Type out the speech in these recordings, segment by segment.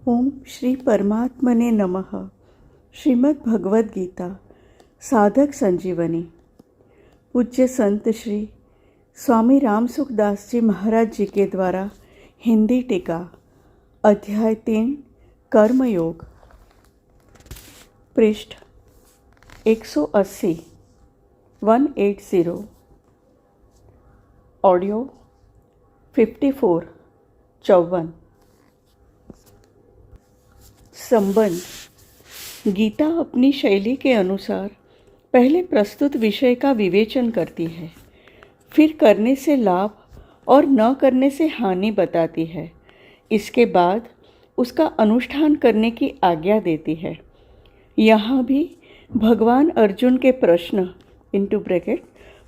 ओम श्री परमात्मने नमः। श्रीमद् भगवद गीता साधक संजीवनी। पूज्य संत श्री स्वामी राम सुखदास जी महाराज जी के द्वारा हिंदी टीका, अध्याय 3 कर्मयोग, पृष्ठ 180 180, ऑडियो 54 54। संबंध। गीता अपनी शैली के अनुसार पहले प्रस्तुत विषय का विवेचन करती है, फिर करने से लाभ और न करने से हानि बताती है। इसके बाद उसका अनुष्ठान करने की आज्ञा देती है। यहाँ भी भगवान अर्जुन के प्रश्न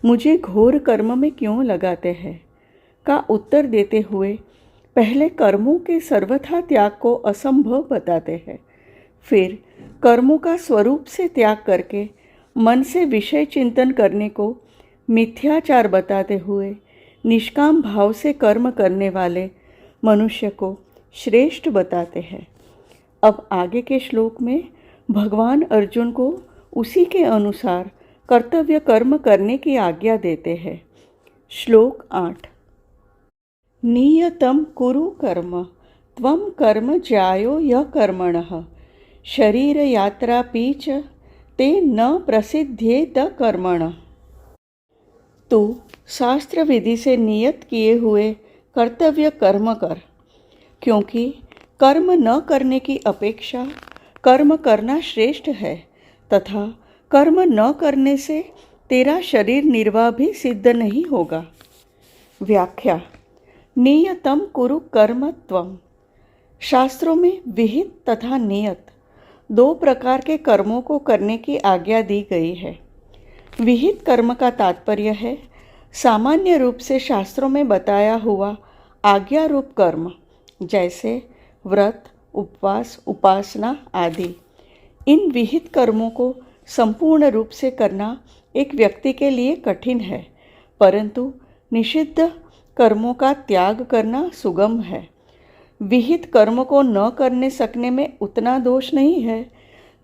मुझे घोर कर्म में क्यों लगाते हैं का उत्तर देते हुए पहले कर्मों के सर्वथा त्याग को असंभव बताते हैं, फिर कर्मों का स्वरूप से त्याग करके मन से विषय चिंतन करने को मिथ्याचार बताते हुए निष्काम भाव से कर्म करने वाले मनुष्य को श्रेष्ठ बताते हैं। अब आगे के श्लोक में भगवान अर्जुन को उसी के अनुसार कर्तव्य कर्म करने की आज्ञा देते हैं। श्लोक 8। नियतं कुरु कर्म त्वं कर्म ज्यायो य कर्मणः शरीर यात्रा पीच ते न प्रसिद्धेत कर्मणः। तू शास्त्र विधि से नियत किए हुए कर्तव्य कर्म कर, क्योंकि कर्म न करने की अपेक्षा कर्म करना श्रेष्ठ है तथा कर्म न करने से तेरा शरीर निर्वाह भी सिद्ध नहीं होगा। व्याख्या। नियतम कुरु कर्म त्वम। शास्त्रों में विहित तथा नियत दो प्रकार के कर्मों को करने की आज्ञा दी गई है। विहित कर्म का तात्पर्य है सामान्य रूप से शास्त्रों में बताया हुआ आज्ञा रूप कर्म, जैसे व्रत, उपवास, उपासना आदि। इन विहित कर्मों को संपूर्ण रूप से करना एक व्यक्ति के लिए कठिन है, परंतु निषिद्ध कर्मों का त्याग करना सुगम है। विहित कर्म को न करने सकने में उतना दोष नहीं है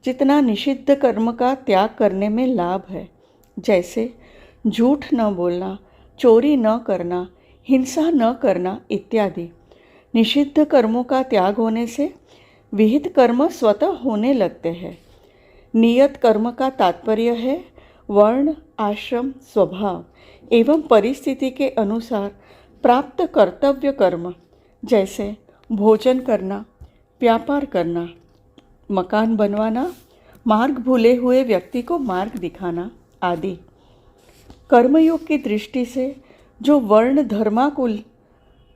जितना निषिद्ध कर्म का त्याग करने में लाभ है, जैसे झूठ न बोलना, चोरी न करना, हिंसा न करना इत्यादि। निषिद्ध कर्मों का त्याग होने से विहित कर्म स्वतः होने लगते हैं। नियत कर्म का तात्पर्य है वर्ण, आश्रम, स्वभाव एवं परिस्थिति के अनुसार प्राप्त कर्तव्य कर्म, जैसे भोजन करना, व्यापार करना, मकान बनवाना, मार्ग भूले हुए व्यक्ति को मार्ग दिखाना आदि। कर्मयोग की दृष्टि से जो वर्ण धर्माकुल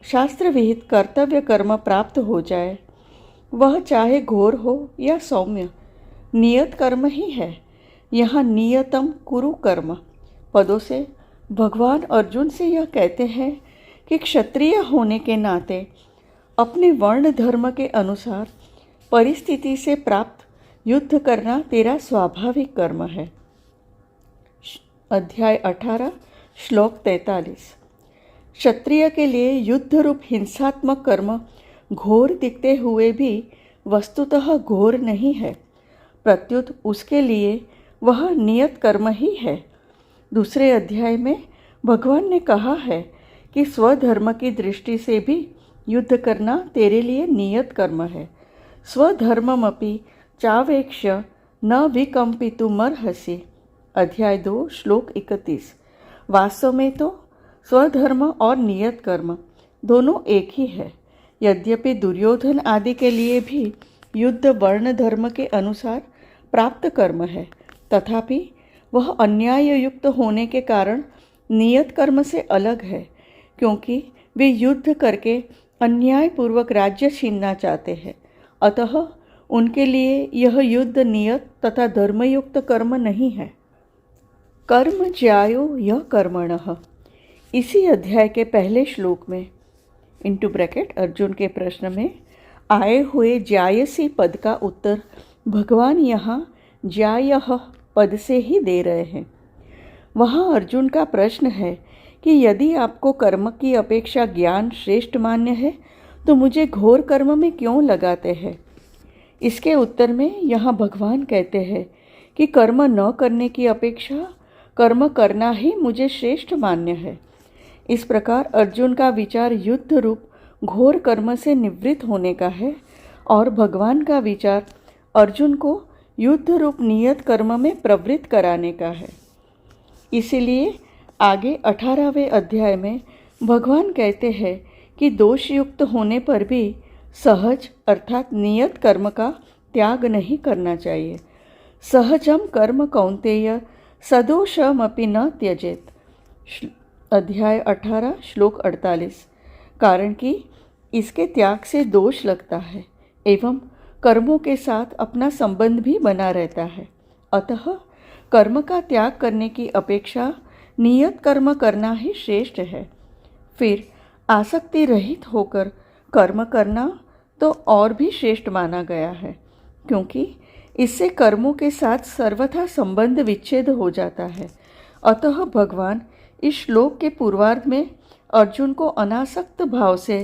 शास्त्र विहित कर्तव्य कर्म प्राप्त हो जाए, वह चाहे घोर हो या सौम्य, नियत कर्म ही है। यहाँ नियतम कुरु कर्म पदों से भगवान अर्जुन से यह कहते हैं कि क्षत्रिय होने के नाते अपने वर्ण धर्म के अनुसार परिस्थिति से प्राप्त युद्ध करना तेरा स्वाभाविक कर्म है। अध्याय 18 श्लोक 43। क्षत्रिय के लिए युद्ध रूप हिंसात्मक कर्म घोर दिखते हुए भी वस्तुतः घोर नहीं है, प्रत्युत उसके लिए वह नियत कर्म ही है। दूसरे अध्याय में भगवान ने कहा है कि स्वधर्म की दृष्टि से भी युद्ध करना तेरे लिए नियत कर्म है। स्वधर्ममपि चावेक्ष्य न विकम्पितुमर्हसि। अध्याय 2 श्लोक 31। वास्तव में तो स्वधर्म और नियत कर्म दोनों एक ही है। यद्यपि दुर्योधन आदि के लिए भी युद्ध वर्ण धर्म के अनुसार प्राप्त कर्म है, तथापि वह अन्याय युक्त होने के कारण नियत कर्म से अलग है, क्योंकि वे युद्ध करके अन्यायपूर्वक राज्य छीनना चाहते हैं। अतः उनके लिए यह युद्ध नियत तथा धर्मयुक्त कर्म नहीं है। कर्म ज्यायो यह कर्मणः। इसी अध्याय के पहले श्लोक में अर्जुन के प्रश्न में आए हुए ज्यायसी पद का उत्तर भगवान यहाँ ज्यायः पद से ही दे रहे हैं। वहाँ अर्जुन का प्रश्न है कि यदि आपको कर्म की अपेक्षा ज्ञान श्रेष्ठ मान्य है तो मुझे घोर कर्म में क्यों लगाते हैं। इसके उत्तर में यहाँ भगवान कहते हैं कि कर्म न करने की अपेक्षा कर्म करना ही मुझे श्रेष्ठ मान्य है। इस प्रकार अर्जुन का विचार युद्ध रूप घोर कर्म से निवृत्त होने का है और भगवान का विचार अर्जुन को युद्ध रूप नियत कर्म में प्रवृत्त कराने का है। इसीलिए आगे 18वें अध्याय में भगवान कहते हैं कि दोषयुक्त होने पर भी सहज अर्थात नियत कर्म का त्याग नहीं करना चाहिए। सहजम कर्म कौन्तेय सदोषमपि न त्यजेत। अध्याय 18 श्लोक 48। कारण कि इसके त्याग से दोष लगता है एवं कर्मों के साथ अपना संबंध भी बना रहता है। अतः कर्म का त्याग करने की अपेक्षा नियत कर्म करना ही श्रेष्ठ है। फिर आसक्ति रहित होकर कर्म करना तो और भी श्रेष्ठ माना गया है, क्योंकि इससे कर्मों के साथ सर्वथा संबंध विच्छेद हो जाता है। अतः भगवान इस श्लोक के पूर्वार्ध में अर्जुन को अनासक्त भाव से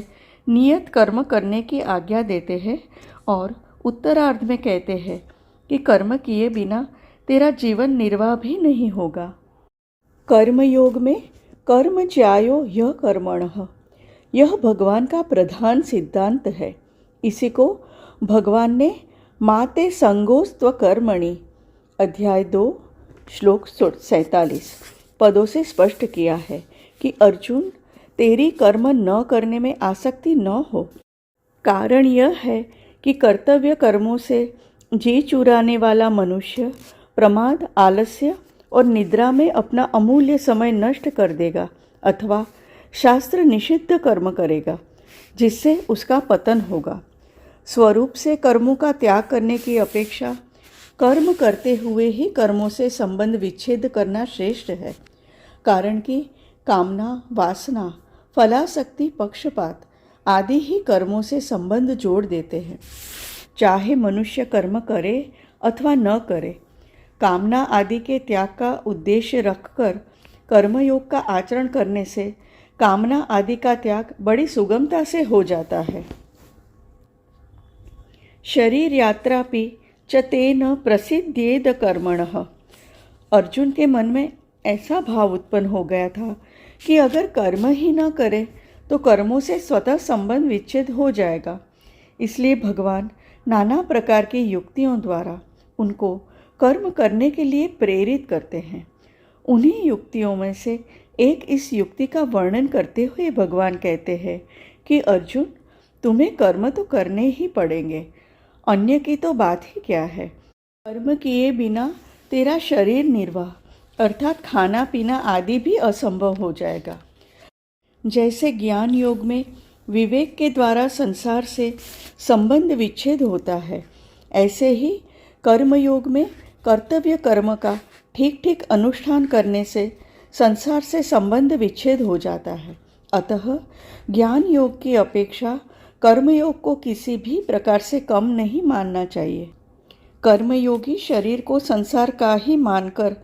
नियत कर्म करने की आज्ञा देते हैं और उत्तरार्ध में कहते हैं कि कर्म किए बिना तेरा जीवन निर्वाह भी नहीं होगा। कर्मयोग में कर्म ज्यायो यह कर्मणः, यह भगवान का प्रधान सिद्धांत है। इसी को भगवान ने माते संगोस्त्व कर्मणि अध्याय 2 श्लोक 47 पदों से स्पष्ट किया है कि अर्जुन तेरी कर्म न करने में आसक्ति न हो। कारण यह है कि कर्तव्य कर्मों से जी चुराने वाला मनुष्य प्रमाद, आलस्य और निद्रा में अपना अमूल्य समय नष्ट कर देगा अथवा शास्त्र निषिद्ध कर्म करेगा, जिससे उसका पतन होगा। स्वरूप से कर्मों का त्याग करने की अपेक्षा कर्म करते हुए ही कर्मों से संबंध विच्छेद करना श्रेष्ठ है। कारण कि कामना, वासना, फलासक्ति, पक्षपात आदि ही कर्मों से संबंध जोड़ देते हैं। चाहे मनुष्य कर्म करे अथवा न करे, कामना आदि के त्याग का उद्देश्य रखकर कर्मयोग का आचरण करने से कामना आदि का त्याग बड़ी सुगमता से हो जाता है। शरीर यात्रापि च तेन प्रसिद्धेद कर्मणः। अर्जुन के मन में ऐसा भाव उत्पन्न हो गया था कि अगर कर्म ही न करे तो कर्मों से स्वतः संबंध विच्छेद हो जाएगा। इसलिए भगवान नाना प्रकार की युक्तियों द्वारा उनको कर्म करने के लिए प्रेरित करते हैं। उन्हीं युक्तियों में से एक इस युक्ति का वर्णन करते हुए भगवान कहते हैं कि अर्जुन, तुम्हें कर्म तो करने ही पड़ेंगे, अन्य की तो बात ही क्या है। कर्म किए बिना तेरा शरीर निर्वाह अर्थात खाना पीना आदि भी असंभव हो जाएगा। जैसे ज्ञान योग में विवेक के द्वारा संसार से संबंध विच्छेद होता है, ऐसे ही कर्मयोग में कर्तव्य कर्म का ठीक ठीक अनुष्ठान करने से संसार से संबंध विच्छेद हो जाता है। अतः ज्ञान योग की अपेक्षा कर्मयोग को किसी भी प्रकार से कम नहीं मानना चाहिए। कर्मयोगी शरीर को संसार का ही मानकर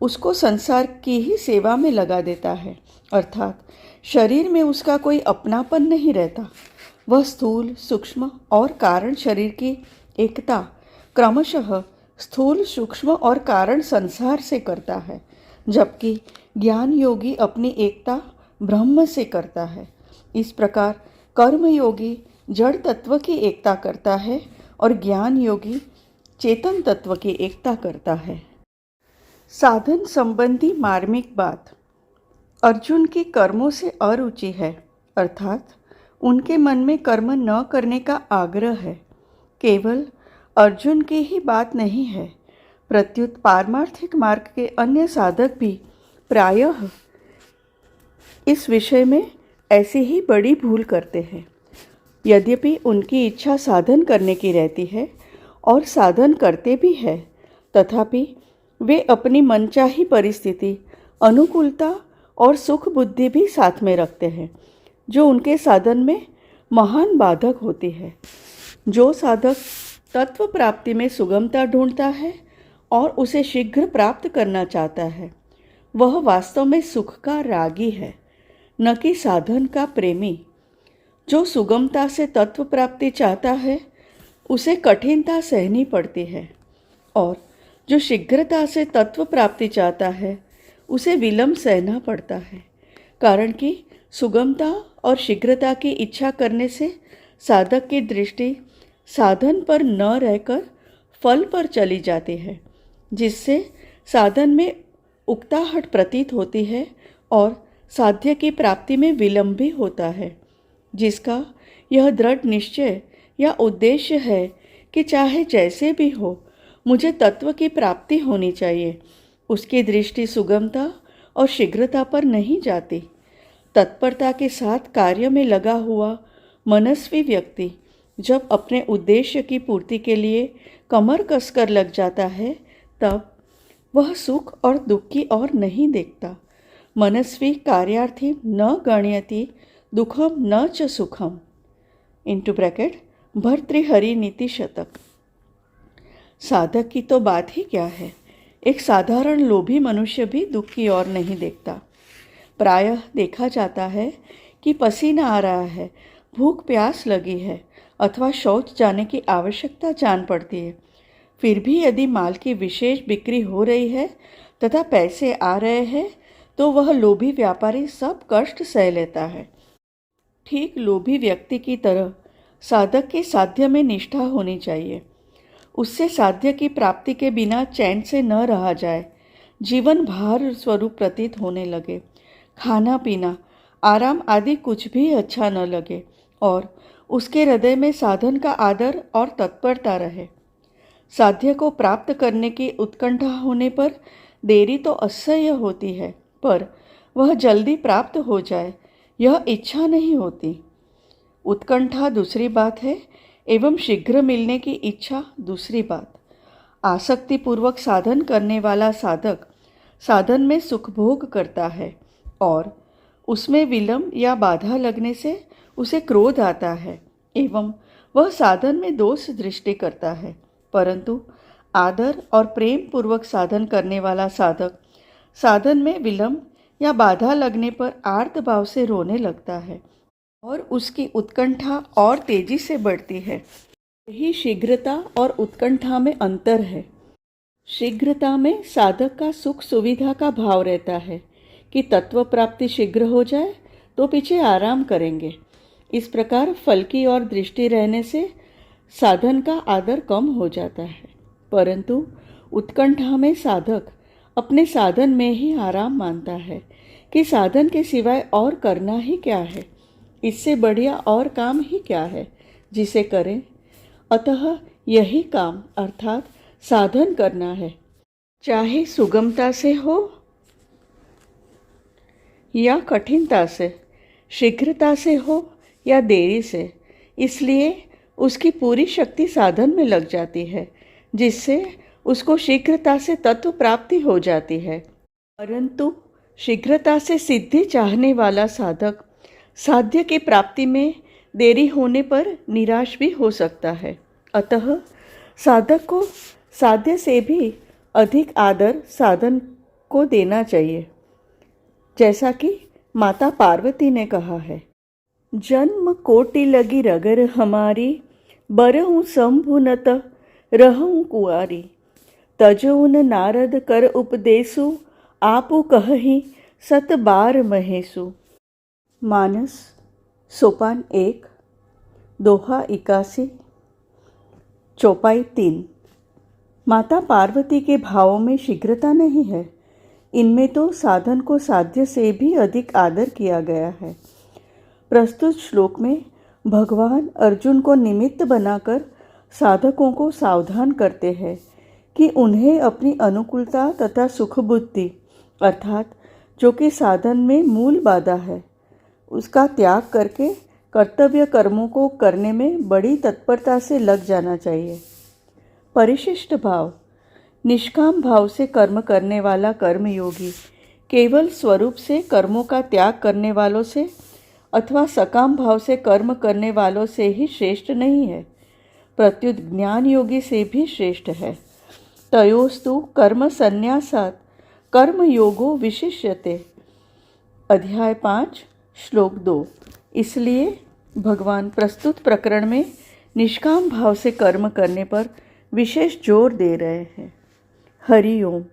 उसको संसार की ही सेवा में लगा देता है, अर्थात शरीर में उसका कोई अपनापन नहीं रहता। वह स्थूल, सूक्ष्म और कारण शरीर की एकता क्रमशः स्थूल, सूक्ष्म और कारण संसार से करता है, जबकि ज्ञान योगी अपनी एकता ब्रह्म से करता है। इस प्रकार कर्मयोगी जड़ तत्व की एकता करता है और ज्ञान योगी चेतन तत्व की एकता करता है। साधन संबंधी मार्मिक बात। अर्जुन की कर्मों से अरुचि है, अर्थात उनके मन में कर्म न करने का आग्रह है। केवल अर्जुन की ही बात नहीं है, प्रत्युत पारमार्थिक मार्ग के अन्य साधक भी प्रायः इस विषय में ऐसी ही बड़ी भूल करते हैं। यद्यपि उनकी इच्छा साधन करने की रहती है और साधन करते भी है, तथापि वे अपनी मनचाही परिस्थिति, अनुकूलता और सुख बुद्धि भी साथ में रखते हैं, जो उनके साधन में महान बाधक होती है। जो साधक तत्व प्राप्ति में सुगमता ढूंढता है और उसे शीघ्र प्राप्त करना चाहता है, वह वास्तव में सुख का रागी है, न कि साधन का प्रेमी। जो सुगमता से तत्व प्राप्ति चाहता है, उसे कठिनता सहनी पड़ती है, और जो शीघ्रता से तत्व प्राप्ति चाहता है उसे विलंब सहना पड़ता है। कारण कि सुगमता और शीघ्रता की इच्छा करने से साधक की दृष्टि साधन पर न रहकर फल पर चली जाती है, जिससे साधन में उकताहट प्रतीत होती है और साध्य की प्राप्ति में विलंब भी होता है। जिसका यह दृढ़ निश्चय या उद्देश्य है कि चाहे जैसे भी हो मुझे तत्व की प्राप्ति होनी चाहिए, उसकी दृष्टि सुगमता और शीघ्रता पर नहीं जाती। तत्परता के साथ कार्य में लगा हुआ मनस्वी व्यक्ति जब अपने उद्देश्य की पूर्ति के लिए कमर कसकर लग जाता है, तब वह सुख और दुख की ओर नहीं देखता। मनस्वी कार्यार्थी न गण्यति दुखम न च सुखम। इंटू ब्रैकेट भर्तृहरि नीति शतक। साधक की तो बात ही क्या है, एक साधारण लोभी मनुष्य भी दुख की ओर नहीं देखता। प्रायः देखा जाता है कि पसीना आ रहा है, भूख प्यास लगी है अथवा शौच जाने की आवश्यकता जान पड़ती है, फिर भी यदि माल की विशेष बिक्री हो रही है तथा पैसे आ रहे हैं तो वह लोभी व्यापारी सब कष्ट सह लेता है। ठीक लोभी व्यक्ति की तरह साधक की साध्य में निष्ठा होनी चाहिए। उससे साध्य की प्राप्ति के बिना चैन से न रहा जाए, जीवन भार स्वरूप प्रतीत होने लगे, खाना पीना आराम आदि कुछ भी अच्छा न लगे और उसके हृदय में साधन का आदर और तत्परता रहे। साध्य को प्राप्त करने की उत्कंठा होने पर देरी तो असह्य होती है, पर वह जल्दी प्राप्त हो जाए यह इच्छा नहीं होती। उत्कंठा दूसरी बात है एवं शीघ्र मिलने की इच्छा दूसरी बात। आसक्तिपूर्वक साधन करने वाला साधक साधन में सुख भोग करता है और उसमें विलंब या बाधा लगने से उसे क्रोध आता है एवं वह साधन में दोष दृष्टि करता है। परंतु आदर और प्रेम पूर्वक साधन करने वाला साधक साधन में विलंब या बाधा लगने पर आर्त भाव से रोने लगता है और उसकी उत्कंठा और तेजी से बढ़ती है। यही शीघ्रता और उत्कंठा में अंतर है। शीघ्रता में साधक का सुख सुविधा का भाव रहता है कि तत्व प्राप्ति शीघ्र हो जाए तो पीछे आराम करेंगे। इस प्रकार फल की ओर दृष्टि रहने से साधन का आदर कम हो जाता है। परंतु उत्कंठा में साधक अपने साधन में ही आराम मानता है कि साधन के सिवाय और करना ही क्या है, इससे बढ़िया और काम ही क्या है जिसे करें। अतः यही काम अर्थात साधन करना है, चाहे सुगमता से हो या कठिनता से, शीघ्रता से हो या देरी से। इसलिए उसकी पूरी शक्ति साधन में लग जाती है, जिससे उसको शीघ्रता से तत्व प्राप्ति हो जाती है। परंतु शीघ्रता से सिद्धि चाहने वाला साधक साध्य की प्राप्ति में देरी होने पर निराश भी हो सकता है। अतः साधक को साध्य से भी अधिक आदर साधन को देना चाहिए, जैसा कि माता पार्वती ने कहा है, जन्म कोटि लगी रगर हमारी, बरहूँ शंभुनत रहूँ कुआरी, तजौन नारद कर उपदेसु, आपु कहहि सत बार महेशु। मानस सोपान 1 दोहा 81 चौपाई 3। माता पार्वती के भावों में शीघ्रता नहीं है, इनमें तो साधन को साध्य से भी अधिक आदर किया गया है। प्रस्तुत श्लोक में भगवान अर्जुन को निमित्त बनाकर साधकों को सावधान करते हैं कि उन्हें अपनी अनुकूलता तथा सुख बुद्धि अर्थात जो कि साधन में मूल बाधा है, उसका त्याग करके कर्तव्य कर्मों को करने में बड़ी तत्परता से लग जाना चाहिए। परिशिष्ट भाव, निष्काम भाव से कर्म करने वाला कर्मयोगी केवल स्वरूप से कर्मों का त्याग करने वालों से अथवा सकाम भाव से कर्म करने वालों से ही श्रेष्ठ नहीं है, प्रत्युत ज्ञान योगी से भी श्रेष्ठ है। तयोस्तु कर्म संन्यासात् कर्म योगो विशिष्यते। अध्याय 5 श्लोक 2। इसलिए भगवान प्रस्तुत प्रकरण में निष्काम भाव से कर्म करने पर विशेष जोर दे रहे हैं। हरि ओम।